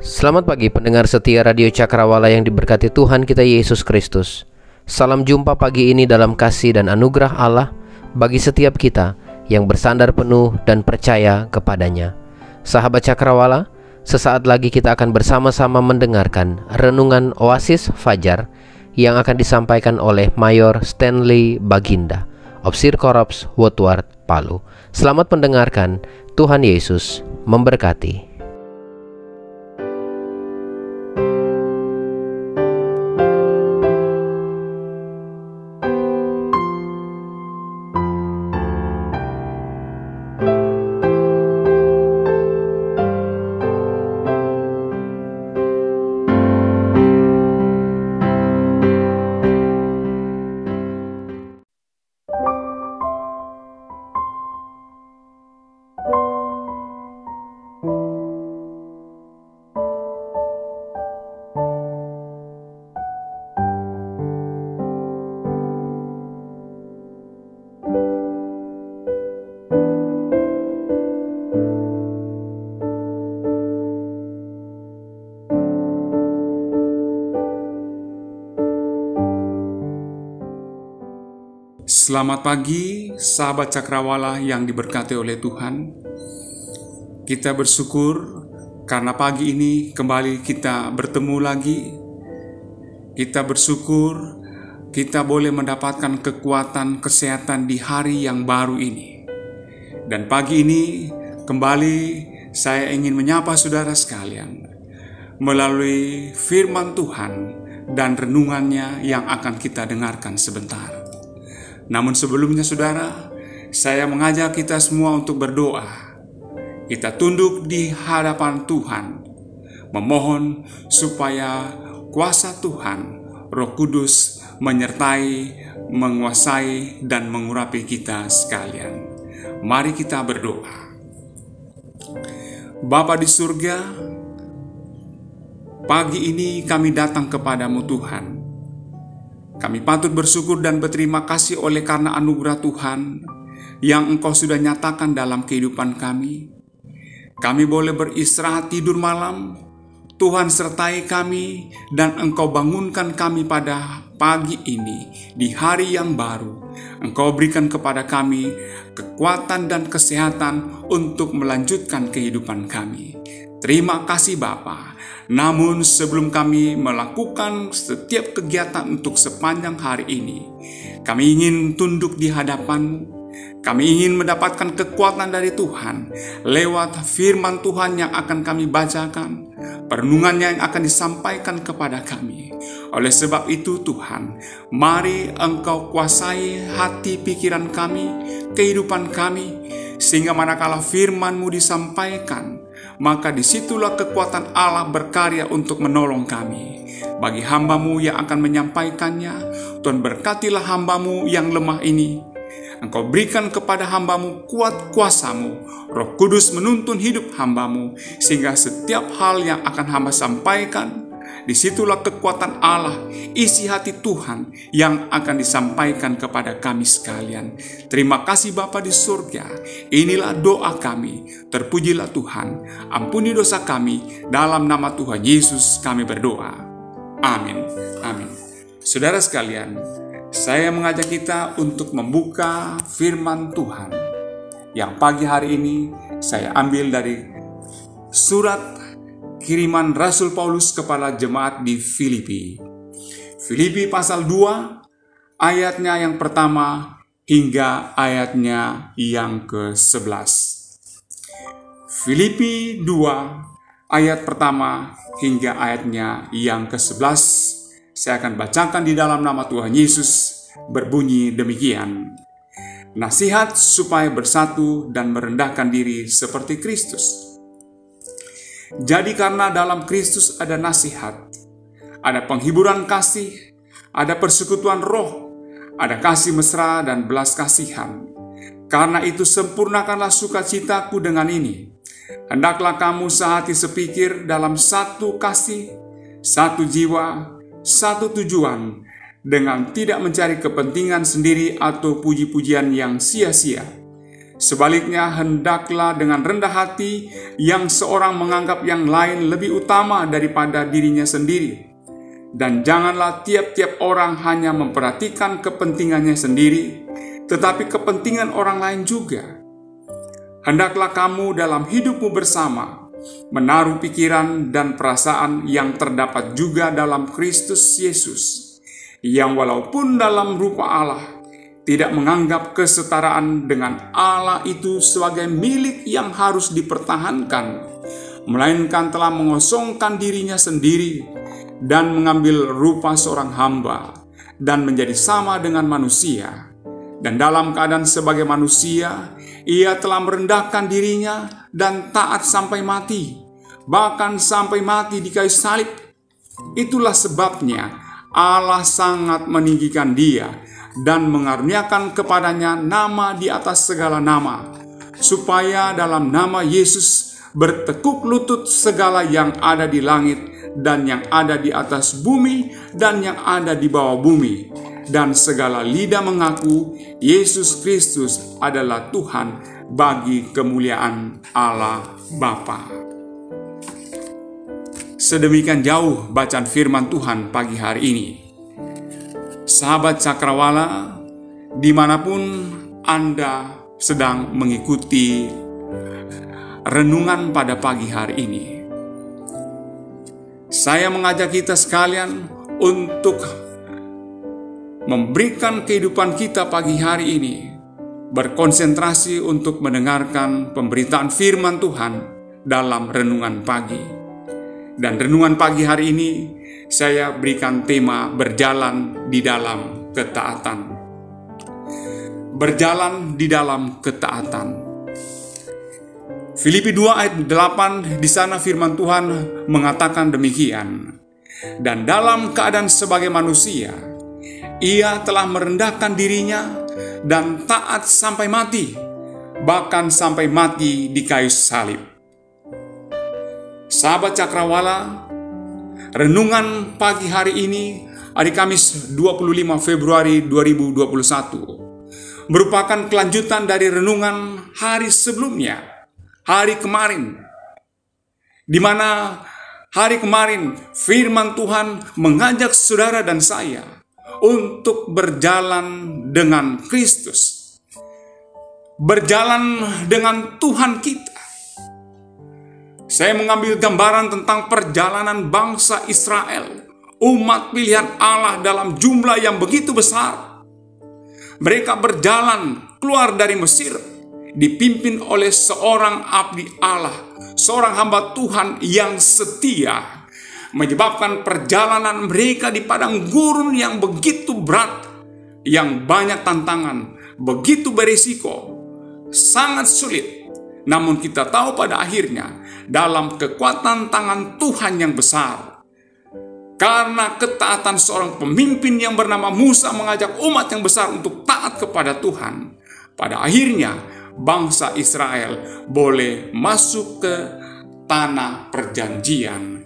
Selamat pagi pendengar setia Radio Cakrawala yang diberkati Tuhan kita Yesus Kristus. Salam jumpa pagi ini dalam kasih dan anugerah Allah bagi setiap kita yang bersandar penuh dan percaya kepadanya. Sahabat Cakrawala, sesaat lagi kita akan bersama-sama mendengarkan renungan Oasis Fajar yang akan disampaikan oleh Mayor Stanley Baginda, Opsir Korps Woodward, Palu. Selamat mendengarkan, Tuhan Yesus memberkati. Selamat pagi, sahabat Cakrawala yang diberkati oleh Tuhan. Kita bersyukur karena pagi ini kembali kita bertemu lagi. Kita bersyukur kita boleh mendapatkan kekuatan kesehatan di hari yang baru ini. Dan pagi ini kembali saya ingin menyapa saudara sekalian melalui firman Tuhan dan renungannya yang akan kita dengarkan sebentar. Namun sebelumnya saudara, saya mengajak kita semua untuk berdoa. Kita tunduk di hadapan Tuhan, memohon supaya kuasa Tuhan, Roh Kudus menyertai, menguasai, dan mengurapi kita sekalian. Mari kita berdoa. Bapa di surga, pagi ini kami datang kepadamu Tuhan. Kami patut bersyukur dan berterima kasih oleh karena anugerah Tuhan yang Engkau sudah nyatakan dalam kehidupan kami. Kami boleh beristirahat tidur malam, Tuhan sertai kami dan Engkau bangunkan kami pada pagi ini di hari yang baru. Engkau berikan kepada kami kekuatan dan kesehatan untuk melanjutkan kehidupan kami. Terima kasih Bapa. Namun sebelum kami melakukan setiap kegiatan untuk sepanjang hari ini, kami ingin tunduk di hadapan-Mu. Kami ingin mendapatkan kekuatan dari Tuhan lewat firman Tuhan yang akan kami bacakan, perenungannya yang akan disampaikan kepada kami. Oleh sebab itu Tuhan, mari Engkau kuasai hati pikiran kami, kehidupan kami, sehingga manakala firman-Mu disampaikan, maka disitulah kekuatan Allah berkarya untuk menolong kami. Bagi hamba-Mu yang akan menyampaikannya, Tuhan berkatilah hamba-Mu yang lemah ini. Engkau berikan kepada hamba-Mu kuat kuasa-Mu. Roh Kudus menuntun hidup hamba-Mu, sehingga setiap hal yang akan hamba sampaikan, disitulah kekuatan Allah, isi hati Tuhan yang akan disampaikan kepada kami sekalian. Terima kasih Bapa di surga. Inilah doa kami. Terpujilah Tuhan. Ampuni dosa kami. Dalam nama Tuhan Yesus kami berdoa. Amin. Amin. Saudara sekalian, saya mengajak kita untuk membuka firman Tuhan yang pagi hari ini saya ambil dari surat kiriman Rasul Paulus kepada jemaat di Filipi. Filipi pasal 2 ayatnya yang pertama hingga ayatnya yang ke-11. Filipi 2 ayat pertama hingga ayatnya yang ke-11. Saya akan bacakan di dalam nama Tuhan Yesus, berbunyi demikian. Nasihat supaya bersatu dan merendahkan diri seperti Kristus. Jadi karena dalam Kristus ada nasihat, ada penghiburan kasih, ada persekutuan roh, ada kasih mesra dan belas kasihan. Karena itu sempurnakanlah sukacitaku dengan ini. Hendaklah kamu sehati sepikir dalam satu kasih, satu jiwa, satu tujuan, dengan tidak mencari kepentingan sendiri atau puji-pujian yang sia-sia. Sebaliknya, hendaklah dengan rendah hati yang seorang menganggap yang lain lebih utama daripada dirinya sendiri. Dan janganlah tiap-tiap orang hanya memperhatikan kepentingannya sendiri, tetapi kepentingan orang lain juga. Hendaklah kamu dalam hidupmu bersama menaruh pikiran dan perasaan yang terdapat juga dalam Kristus Yesus, yang walaupun dalam rupa Allah, tidak menganggap kesetaraan dengan Allah itu sebagai milik yang harus dipertahankan, melainkan telah mengosongkan dirinya sendiri dan mengambil rupa seorang hamba dan menjadi sama dengan manusia. Dan dalam keadaan sebagai manusia, ia telah merendahkan dirinya dan taat sampai mati, bahkan sampai mati di kayu salib. Itulah sebabnya Allah sangat meninggikan dia dan mengaruniakan kepadanya nama di atas segala nama, supaya dalam nama Yesus bertekuk lutut segala yang ada di langit dan yang ada di atas bumi dan yang ada di bawah bumi, dan segala lidah mengaku Yesus Kristus adalah Tuhan, bagi kemuliaan Allah Bapa. Sedemikian jauh bacaan firman Tuhan pagi hari ini. Sahabat Cakrawala, dimanapun Anda sedang mengikuti renungan pada pagi hari ini, saya mengajak kita sekalian untuk memberikan kehidupan kita pagi hari ini, berkonsentrasi untuk mendengarkan pemberitaan firman Tuhan dalam renungan pagi. Dan renungan pagi hari ini saya berikan tema berjalan di dalam ketaatan. Berjalan di dalam ketaatan. Filipi 2 ayat 8, di sana firman Tuhan mengatakan demikian. Dan dalam keadaan sebagai manusia, ia telah merendahkan dirinya dan taat sampai mati, bahkan sampai mati di kayu salib. Sahabat Cakrawala, renungan pagi hari ini, hari Kamis 25 Februari 2021, merupakan kelanjutan dari renungan hari sebelumnya, hari kemarin, di mana hari kemarin firman Tuhan mengajak saudara dan saya untuk berjalan dengan Kristus, berjalan dengan Tuhan kita. Saya mengambil gambaran tentang perjalanan bangsa Israel, umat pilihan Allah dalam jumlah yang begitu besar. Mereka berjalan keluar dari Mesir, dipimpin oleh seorang abdi Allah, seorang hamba Tuhan yang setia, menyebabkan perjalanan mereka di padang gurun yang begitu berat, yang banyak tantangan, begitu berisiko, sangat sulit. Namun kita tahu pada akhirnya, dalam kekuatan tangan Tuhan yang besar, karena ketaatan seorang pemimpin yang bernama Musa mengajak umat yang besar untuk taat kepada Tuhan, pada akhirnya bangsa Israel boleh masuk ke tanah perjanjian,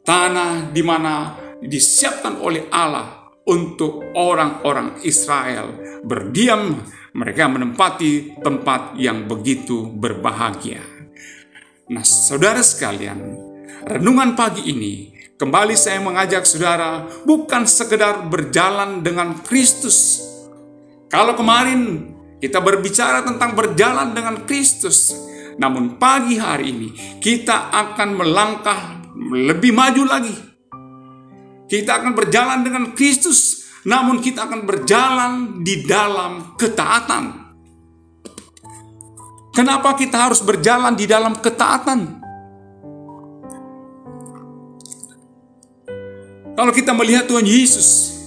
tanah di mana disiapkan oleh Allah untuk orang-orang Israel berdiam. Mereka menempati tempat yang begitu berbahagia. Nah, saudara sekalian, renungan pagi ini kembali saya mengajak saudara bukan sekedar berjalan dengan Kristus. Kalau kemarin kita berbicara tentang berjalan dengan Kristus, namun pagi hari ini kita akan melangkah lebih maju lagi. Kita akan berjalan dengan Kristus, namun kita akan berjalan di dalam ketaatan. Kenapa kita harus berjalan di dalam ketaatan? Kalau kita melihat Tuhan Yesus,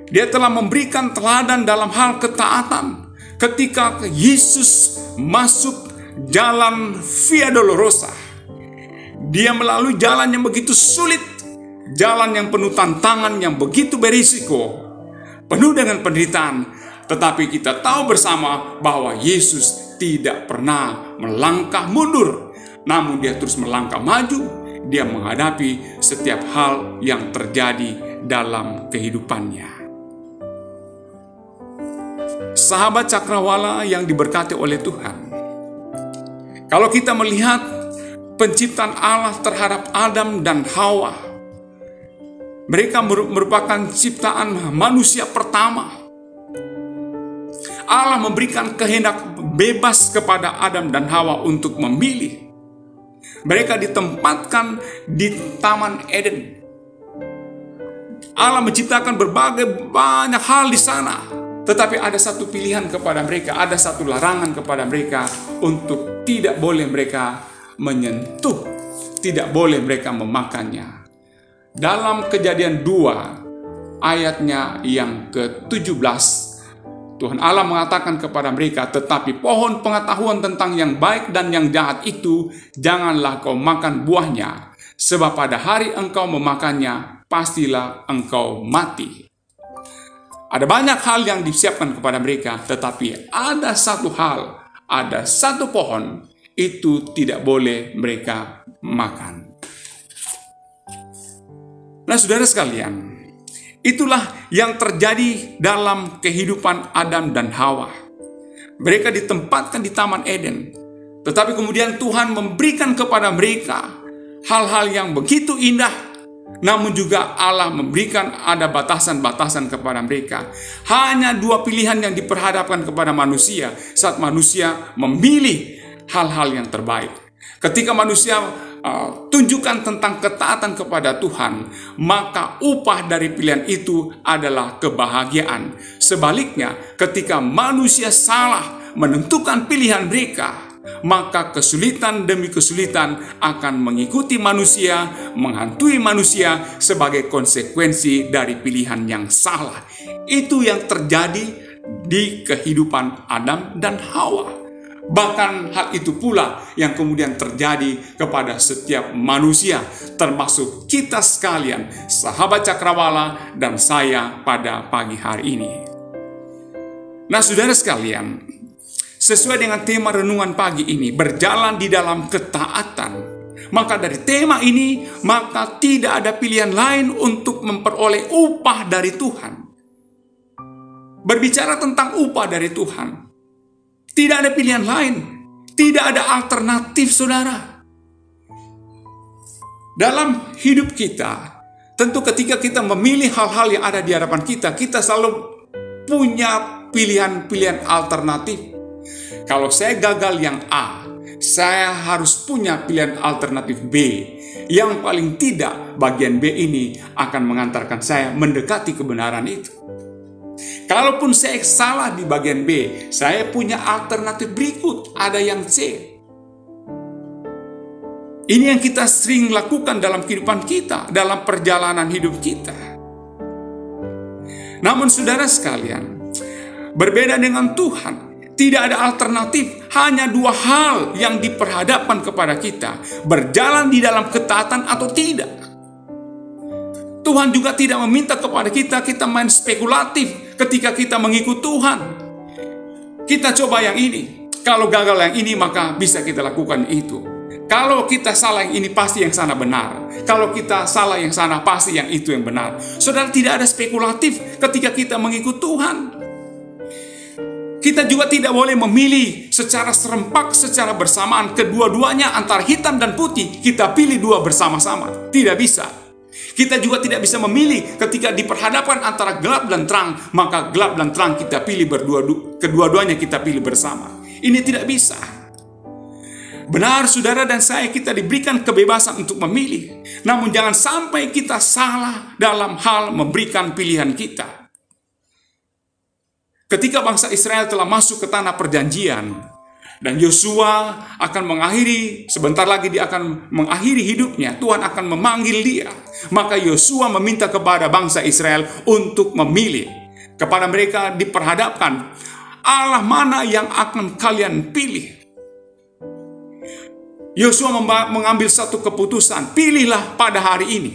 Dia telah memberikan teladan dalam hal ketaatan. Ketika Yesus masuk jalan Via Dolorosa, Dia melalui jalan yang begitu sulit, jalan yang penuh tantangan, yang begitu berisiko, penuh dengan penderitaan. Tetapi kita tahu bersama bahwa Yesus tidak pernah melangkah mundur, namun Dia terus melangkah maju. Dia menghadapi setiap hal yang terjadi dalam kehidupannya. sahabat Cakrawala yang diberkati oleh Tuhan, kalau kita melihat penciptaan Allah terhadap Adam dan Hawa, mereka merupakan ciptaan manusia pertama. Allah memberikan kehendak bebas kepada Adam dan Hawa untuk memilih. Mereka ditempatkan di Taman Eden. Allah menciptakan berbagai banyak hal di sana. Tetapi ada satu pilihan kepada mereka, ada satu larangan kepada mereka untuk tidak boleh mereka menyentuh, tidak boleh mereka memakannya. Dalam Kejadian 2 ayatnya yang ke-17, Tuhan Allah mengatakan kepada mereka, tetapi pohon pengetahuan tentang yang baik dan yang jahat itu janganlah kau makan buahnya, sebab pada hari engkau memakannya pastilah engkau mati. Ada banyak hal yang disiapkan kepada mereka, tetapi ada satu hal, ada satu pohon, itu tidak boleh mereka makan. Nah, saudara sekalian, itulah yang terjadi dalam kehidupan Adam dan Hawa. Mereka ditempatkan di Taman Eden, tetapi kemudian Tuhan memberikan kepada mereka hal-hal yang begitu indah. Namun juga Allah memberikan ada batasan-batasan kepada mereka. Hanya dua pilihan yang diperhadapkan kepada manusia saat manusia memilih hal-hal yang terbaik. Ketika manusia tunjukkan tentang ketaatan kepada Tuhan, maka upah dari pilihan itu adalah kebahagiaan. Sebaliknya, ketika manusia salah menentukan pilihan mereka, maka kesulitan demi kesulitan akan mengikuti manusia, menghantui manusia sebagai konsekuensi dari pilihan yang salah. Itu yang terjadi di kehidupan Adam dan Hawa. Bahkan hal itu pula yang kemudian terjadi kepada setiap manusia, termasuk kita sekalian, sahabat Cakrawala dan saya pada pagi hari ini. Nah, saudara sekalian, sesuai dengan tema renungan pagi ini, berjalan di dalam ketaatan. Maka dari tema ini, maka tidak ada pilihan lain untuk memperoleh upah dari Tuhan. Berbicara tentang upah dari Tuhan, tidak ada pilihan lain, tidak ada alternatif, saudara. Dalam hidup kita, tentu ketika kita memilih hal-hal yang ada di hadapan kita, kita selalu punya pilihan-pilihan alternatif. Kalau saya gagal yang A, saya harus punya pilihan alternatif B. Yang paling tidak, bagian B ini akan mengantarkan saya mendekati kebenaran itu. Kalaupun saya salah di bagian B, saya punya alternatif berikut, ada yang C. Ini yang kita sering lakukan dalam kehidupan kita, dalam perjalanan hidup kita. Namun saudara sekalian, berbeda dengan Tuhan, tidak ada alternatif, hanya dua hal yang diperhadapkan kepada kita, berjalan di dalam ketaatan atau tidak. Tuhan juga tidak meminta kepada kita main spekulatif ketika kita mengikut Tuhan. Kita coba yang ini, kalau gagal yang ini maka bisa kita lakukan itu. Kalau kita salah yang ini pasti yang sana benar. Kalau kita salah yang sana pasti yang itu yang benar. Saudara, tidak ada spekulatif ketika kita mengikut Tuhan. Kita juga tidak boleh memilih secara serempak, secara bersamaan. Kedua-duanya antara hitam dan putih, kita pilih dua bersama-sama. Tidak bisa. Kita juga tidak bisa memilih ketika diperhadapkan antara gelap dan terang, maka gelap dan terang kita pilih kedua-duanya kita pilih bersama. Ini tidak bisa. Benar, saudara dan saya, kita diberikan kebebasan untuk memilih. Namun jangan sampai kita salah dalam hal memberikan pilihan kita. Ketika bangsa Israel telah masuk ke tanah perjanjian, dan Yosua akan mengakhiri, sebentar lagi dia akan mengakhiri hidupnya, Tuhan akan memanggil dia. Maka Yosua meminta kepada bangsa Israel untuk memilih. Kepada mereka diperhadapkan, Allah mana yang akan kalian pilih? Yosua mengambil satu keputusan, pilihlah pada hari ini.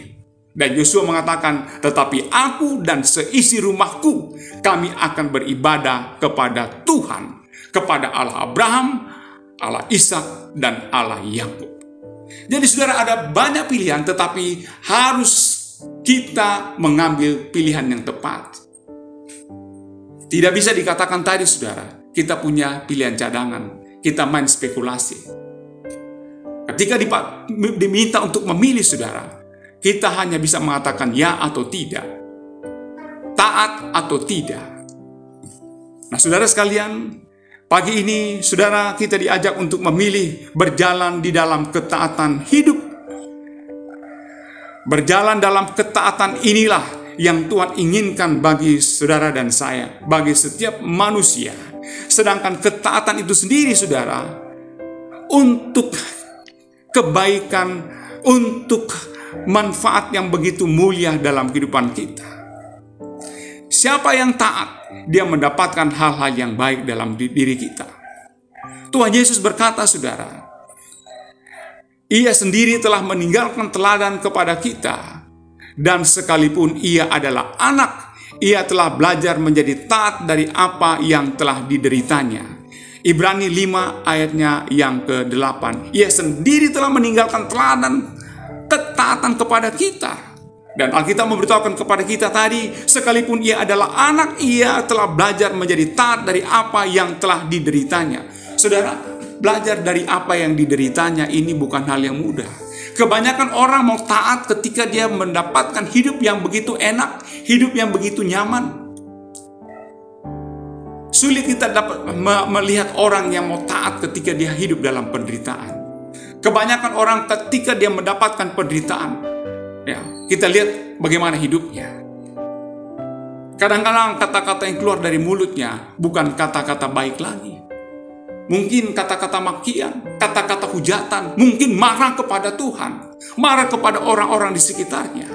Dan Yosua mengatakan, tetapi aku dan seisi rumahku, kami akan beribadah kepada Tuhan, kepada Allah Abraham, Allah Ishak, dan Allah Yakub. Jadi saudara, ada banyak pilihan, tetapi harus kita mengambil pilihan yang tepat. Tidak bisa dikatakan tadi, saudara, kita punya pilihan cadangan, kita main spekulasi. Ketika diminta untuk memilih, saudara, kita hanya bisa mengatakan ya atau tidak, taat atau tidak. Nah, saudara sekalian, pagi ini, saudara, kita diajak untuk memilih berjalan di dalam ketaatan hidup. Berjalan dalam ketaatan inilah yang Tuhan inginkan bagi saudara dan saya, bagi setiap manusia. Sedangkan ketaatan itu sendiri, saudara, untuk kebaikan, untuk manfaat yang begitu mulia dalam kehidupan kita. Siapa yang taat, dia mendapatkan hal-hal yang baik dalam diri kita. Tuhan Yesus berkata, saudara, Ia sendiri telah meninggalkan teladan kepada kita. Dan sekalipun ia adalah anak, ia telah belajar menjadi taat dari apa yang telah dideritanya. Ibrani 5 ayatnya yang ke-8. Ia sendiri telah meninggalkan teladan ketaatan kepada kita. Dan Alkitab memberitahukan kepada kita tadi, sekalipun ia adalah anak, ia telah belajar menjadi taat dari apa yang telah dideritanya. Saudara, belajar dari apa yang dideritanya ini bukan hal yang mudah. Kebanyakan orang mau taat ketika dia mendapatkan hidup yang begitu enak, hidup yang begitu nyaman. Sulit kita dapat melihat orang yang mau taat ketika dia hidup dalam penderitaan. Kebanyakan orang ketika dia mendapatkan penderitaan, ya, kita lihat bagaimana hidupnya. Kadang-kadang kata-kata yang keluar dari mulutnya bukan kata-kata baik lagi. Mungkin kata-kata makian, kata-kata hujatan, mungkin marah kepada Tuhan, marah kepada orang-orang di sekitarnya.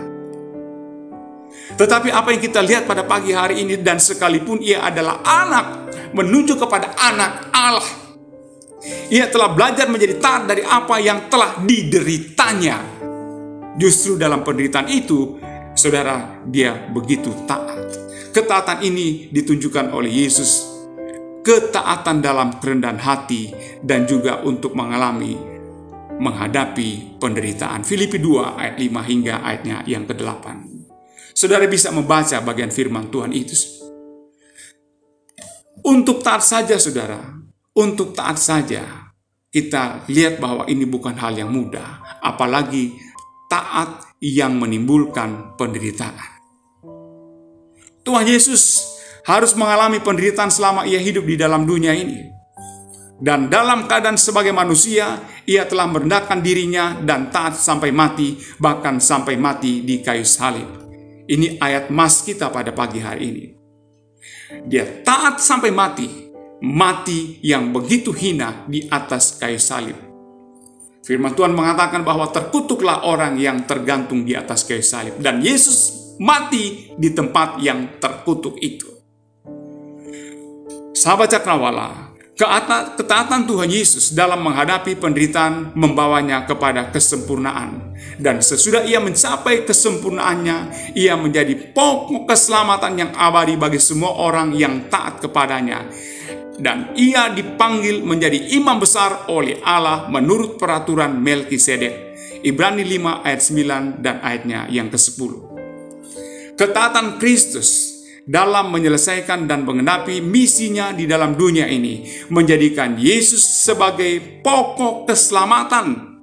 Tetapi apa yang kita lihat pada pagi hari ini, dan sekalipun ia adalah anak, menunjuk kepada anak Allah, ia telah belajar menjadi taat dari apa yang telah dideritanya. Justru dalam penderitaan itu, saudara, dia begitu taat. Ketaatan ini ditunjukkan oleh Yesus. Ketaatan dalam kerendahan hati dan juga untuk menghadapi penderitaan. Filipi 2 ayat 5 hingga ayatnya yang ke-8. Saudara bisa membaca bagian firman Tuhan itu. Untuk taat saja, saudara, untuk taat saja kita lihat bahwa ini bukan hal yang mudah, apalagi taat yang menimbulkan penderitaan. Tuhan Yesus harus mengalami penderitaan selama ia hidup di dalam dunia ini. Dan dalam keadaan sebagai manusia, ia telah merendahkan dirinya dan taat sampai mati, bahkan sampai mati di kayu salib. Ini ayat mas kita pada pagi hari ini. Dia taat sampai mati, mati yang begitu hina di atas kayu salib. Firman Tuhan mengatakan bahwa terkutuklah orang yang tergantung di atas kayu salib. Dan Yesus mati di tempat yang terkutuk itu. Sahabat Cakrawala, ketaatan Tuhan Yesus dalam menghadapi penderitaan membawanya kepada kesempurnaan. Dan sesudah ia mencapai kesempurnaannya, ia menjadi pokok keselamatan yang abadi bagi semua orang yang taat kepadanya. Dan ia dipanggil menjadi imam besar oleh Allah menurut peraturan Melkisedek. Ibrani 5 ayat 9 dan ayatnya yang ke-10. Ketaatan Kristus dalam menyelesaikan dan menggenapi misinya di dalam dunia ini menjadikan Yesus sebagai pokok keselamatan.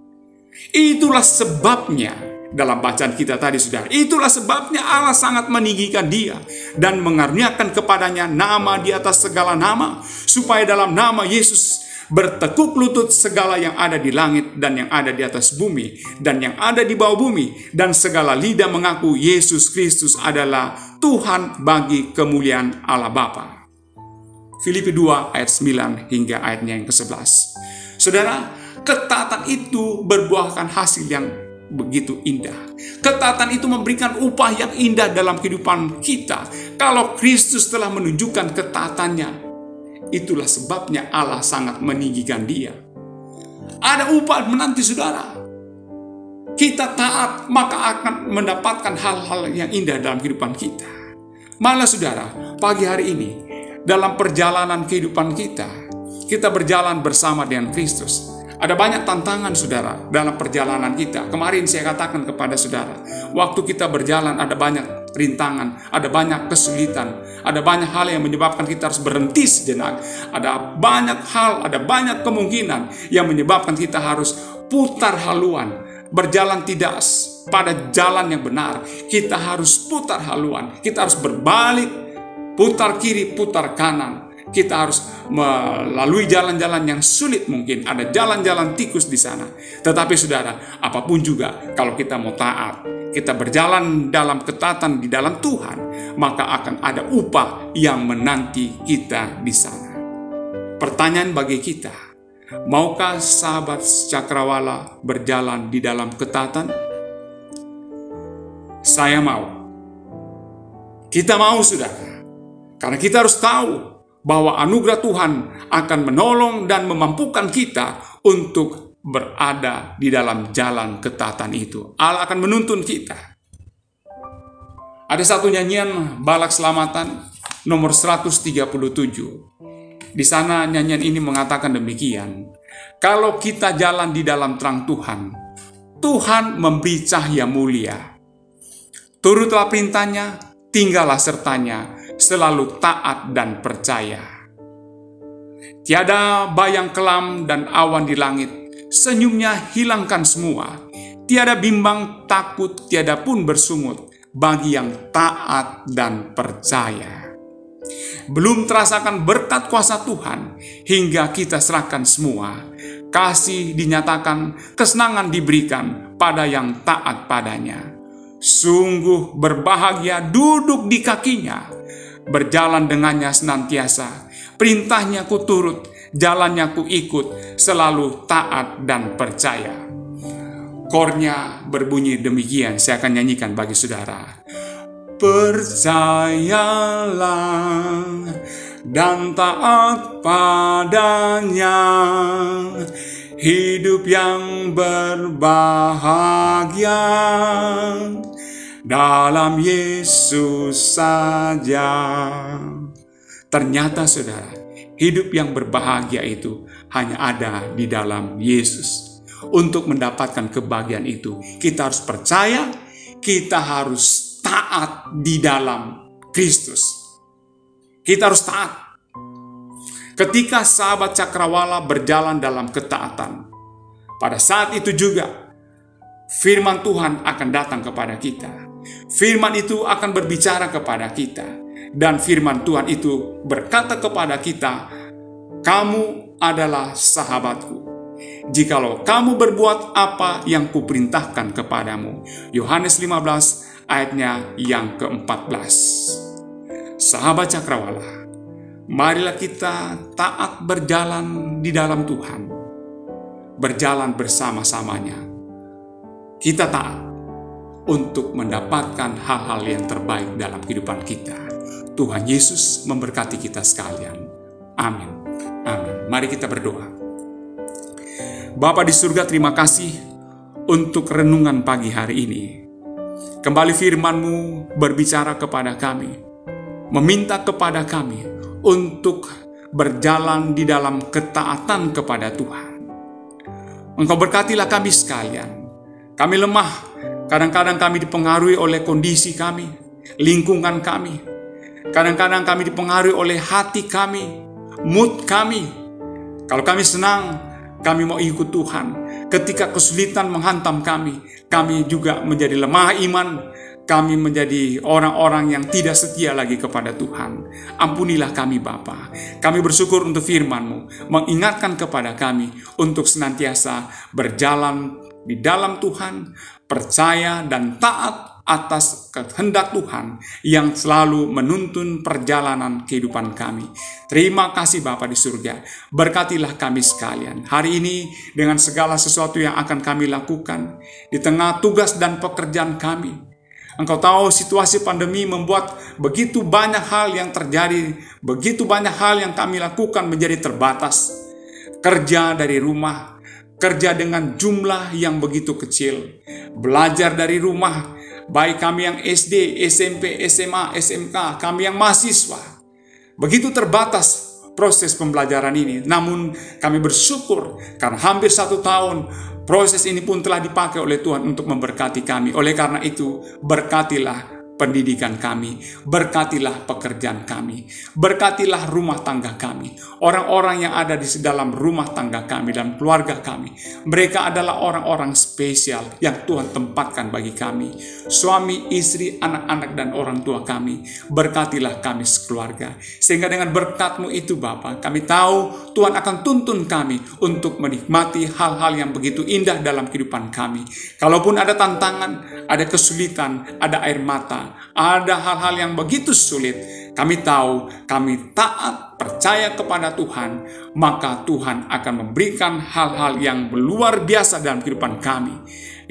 Itulah sebabnya dalam bacaan kita tadi, saudara, itulah sebabnya Allah sangat meninggikan dia dan mengaruniakan kepadanya nama di atas segala nama, supaya dalam nama Yesus bertekuk lutut segala yang ada di langit dan yang ada di atas bumi dan yang ada di bawah bumi, dan segala lidah mengaku Yesus Kristus adalah Tuhan bagi kemuliaan Allah Bapa. Filipi 2 ayat 9 hingga ayatnya yang ke-11. Saudara, ketaatan itu berbuahkan hasil yang begitu indah. Ketaatan itu memberikan upah yang indah dalam kehidupan kita. Kalau Kristus telah menunjukkan ketaatannya, itulah sebabnya Allah sangat meninggikan dia. Ada upah menanti, saudara. Kita taat, maka akan mendapatkan hal-hal yang indah dalam kehidupan kita. Malah, saudara, pagi hari ini, dalam perjalanan kehidupan kita berjalan bersama dengan Kristus. Ada banyak tantangan saudara dalam perjalanan kita. Kemarin saya katakan kepada saudara, waktu kita berjalan ada banyak rintangan, ada banyak kesulitan, ada banyak hal yang menyebabkan kita harus berhenti sejenak. Ada banyak hal, ada banyak kemungkinan yang menyebabkan kita harus putar haluan, berjalan tidak pada jalan yang benar. Kita harus putar haluan, kita harus berbalik, putar kiri, putar kanan. Kita harus melalui jalan-jalan yang sulit mungkin. Ada jalan-jalan tikus di sana. Tetapi saudara, apapun juga, kalau kita mau taat, kita berjalan dalam ketaatan di dalam Tuhan, maka akan ada upah yang menanti kita di sana. Pertanyaan bagi kita, maukah sahabat Cakrawala berjalan di dalam ketaatan? Saya mau. Kita mau, saudara. Karena kita harus tahu bahwa anugerah Tuhan akan menolong dan memampukan kita untuk berada di dalam jalan ketaatan itu. Allah akan menuntun kita. Ada satu nyanyian Balak Selamatan nomor 137. Di sana nyanyian ini mengatakan demikian. Kalau kita jalan di dalam terang Tuhan, Tuhan memberi cahaya mulia. Turutlah perintahnya, tinggallah sertanya, selalu taat dan percaya. Tiada bayang kelam dan awan di langit, senyumnya hilangkan semua. Tiada bimbang takut, tiada pun bersungut, bagi yang taat dan percaya. Belum terasakan berkat kuasa Tuhan, hingga kita serahkan semua. Kasih dinyatakan, kesenangan diberikan pada yang taat padanya. Sungguh berbahagia duduk di kakinya, berjalan dengannya senantiasa. Perintahnya ku turut, jalannya ku ikut, selalu taat dan percaya. Kornya berbunyi demikian, saya akan nyanyikan bagi saudara. Percayalah dan taat padanya, hidup yang berbahagia dalam Yesus saja. Ternyata saudara, hidup yang berbahagia itu hanya ada di dalam Yesus. Untuk mendapatkan kebahagiaan itu, kita harus percaya, kita harus taat di dalam Kristus. Kita harus taat. Ketika sahabat Cakrawala berjalan dalam ketaatan, pada saat itu juga firman Tuhan akan datang kepada kita. Firman itu akan berbicara kepada kita. Dan firman Tuhan itu berkata kepada kita, kamu adalah sahabatku, jikalau kamu berbuat apa yang kuperintahkan kepadamu. Yohanes 15 ayatnya yang ke-14. Sahabat Cakrawala, marilah kita taat berjalan di dalam Tuhan, berjalan bersama-samanya. Kita taat untuk mendapatkan hal-hal yang terbaik dalam kehidupan kita. Tuhan Yesus memberkati kita sekalian. Amin. Amin. Mari kita berdoa. Bapa di surga, terima kasih untuk renungan pagi hari ini. Kembali firman-Mu berbicara kepada kami, meminta kepada kami untuk berjalan di dalam ketaatan kepada Tuhan. Engkau berkatilah kami sekalian. Kami lemah, kadang-kadang kami dipengaruhi oleh kondisi kami, lingkungan kami. Kadang-kadang kami dipengaruhi oleh hati kami, mood kami. Kalau kami senang, kami mau ikut Tuhan. Ketika kesulitan menghantam kami juga menjadi lemah iman. Kami menjadi orang-orang yang tidak setia lagi kepada Tuhan. Ampunilah kami Bapa. Kami bersyukur untuk firman-Mu, mengingatkan kepada kami untuk senantiasa berjalan di dalam Tuhan, percaya dan taat atas kehendak Tuhan yang selalu menuntun perjalanan kehidupan kami. Terima kasih Bapa di surga. Berkatilah kami sekalian hari ini dengan segala sesuatu yang akan kami lakukan di tengah tugas dan pekerjaan kami. Engkau tahu situasi pandemi membuat begitu banyak hal yang terjadi, begitu banyak hal yang kami lakukan menjadi terbatas. Kerja dari rumah, kerja dengan jumlah yang begitu kecil, belajar dari rumah, baik kami yang SD, SMP, SMA, SMK, kami yang mahasiswa. Begitu terbatas proses pembelajaran ini. Namun kami bersyukur karena hampir 1 tahun proses ini pun telah dipakai oleh Tuhan untuk memberkati kami. Oleh karena itu, berkatilah pendidikan kami, berkatilah pekerjaan kami, berkatilah rumah tangga kami, orang-orang yang ada di dalam rumah tangga kami dan keluarga kami. Mereka adalah orang-orang spesial yang Tuhan tempatkan bagi kami, suami, istri, anak-anak, dan orang tua kami. Berkatilah kami sekeluarga, sehingga dengan berkat-Mu itu Bapa, kami tahu Tuhan akan tuntun kami untuk menikmati hal-hal yang begitu indah dalam kehidupan kami. Kalaupun ada tantangan, ada kesulitan, ada air mata, ada hal-hal yang begitu sulit, kami tahu, kami taat, percaya kepada Tuhan, maka Tuhan akan memberikan hal-hal yang luar biasa dalam kehidupan kami.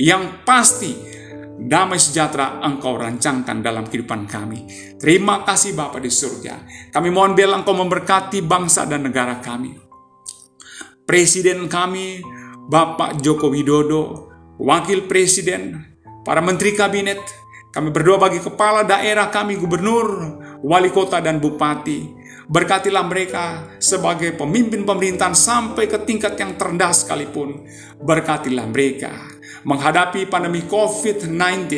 Yang pasti, damai sejahtera Engkau rancangkan dalam kehidupan kami. Terima kasih Bapa di surga. Kami mohon biarlah Engkau memberkati bangsa dan negara kami. Presiden kami, Bapak Joko Widodo, Wakil Presiden, para Menteri Kabinet, kami berdoa bagi kepala daerah kami, gubernur, wali kota, dan bupati. Berkatilah mereka sebagai pemimpin pemerintahan sampai ke tingkat yang terendah sekalipun. Berkatilah mereka menghadapi pandemi COVID-19.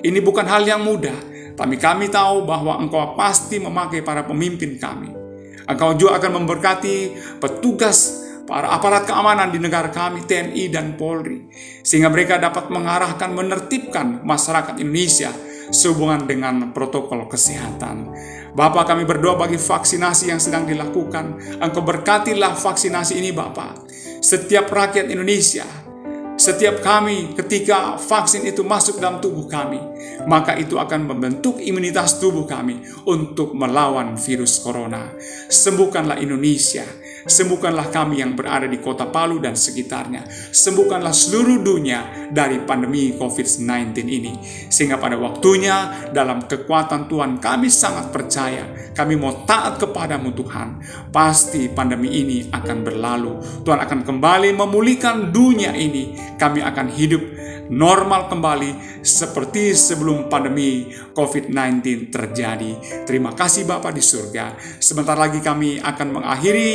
Ini bukan hal yang mudah, tapi kami tahu bahwa Engkau pasti memakai para pemimpin kami. Engkau juga akan memberkati petugas, para aparat keamanan di negara kami, TNI dan Polri, sehingga mereka dapat mengarahkan, menertibkan masyarakat Indonesia sehubungan dengan protokol kesehatan. Bapa, kami berdoa bagi vaksinasi yang sedang dilakukan. Engkau berkatilah vaksinasi ini Bapa. Setiap rakyat Indonesia, setiap kami, ketika vaksin itu masuk dalam tubuh kami, maka itu akan membentuk imunitas tubuh kami untuk melawan virus corona. Sembuhkanlah Indonesia, sembuhkanlah kami yang berada di kota Palu dan sekitarnya. Sembuhkanlah seluruh dunia dari pandemi COVID-19 ini. Sehingga pada waktunya, dalam kekuatan Tuhan, kami sangat percaya, kami mau taat kepadamu Tuhan. Pasti pandemi ini akan berlalu. Tuhan akan kembali memulihkan dunia ini. Kami akan hidup normal kembali seperti sebelum pandemi COVID-19 terjadi. Terima kasih Bapa di surga. Sebentar lagi kami akan mengakhiri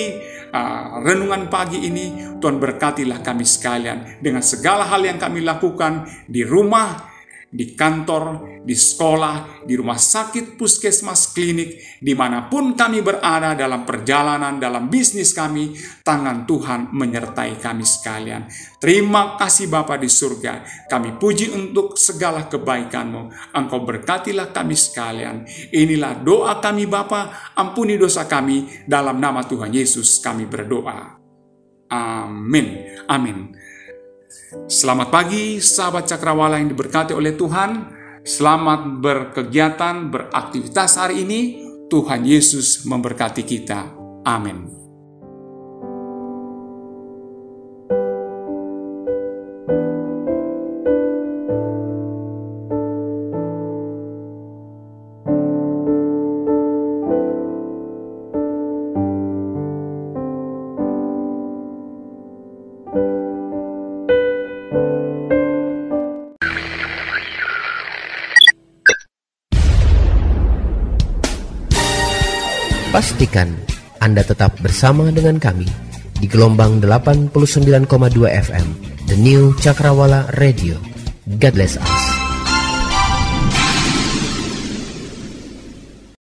renungan pagi ini. Tuhan berkatilah kami sekalian dengan segala hal yang kami lakukan di rumah, di kantor, di sekolah, di rumah sakit, puskesmas, klinik, dimanapun kami berada dalam perjalanan, dalam bisnis kami, tangan Tuhan menyertai kami sekalian. Terima kasih Bapa di surga, kami puji untuk segala kebaikan-Mu. Engkau berkatilah kami sekalian. Inilah doa kami Bapa, ampuni dosa kami, dalam nama Tuhan Yesus kami berdoa. Amin. Amin. Selamat pagi sahabat Cakrawala yang diberkati oleh Tuhan. Selamat berkegiatan, beraktivitas hari ini. Tuhan Yesus memberkati kita. Amin. Pastikan Anda tetap bersama dengan kami di gelombang 89,2 FM, The New Cakrawala Radio. God bless us.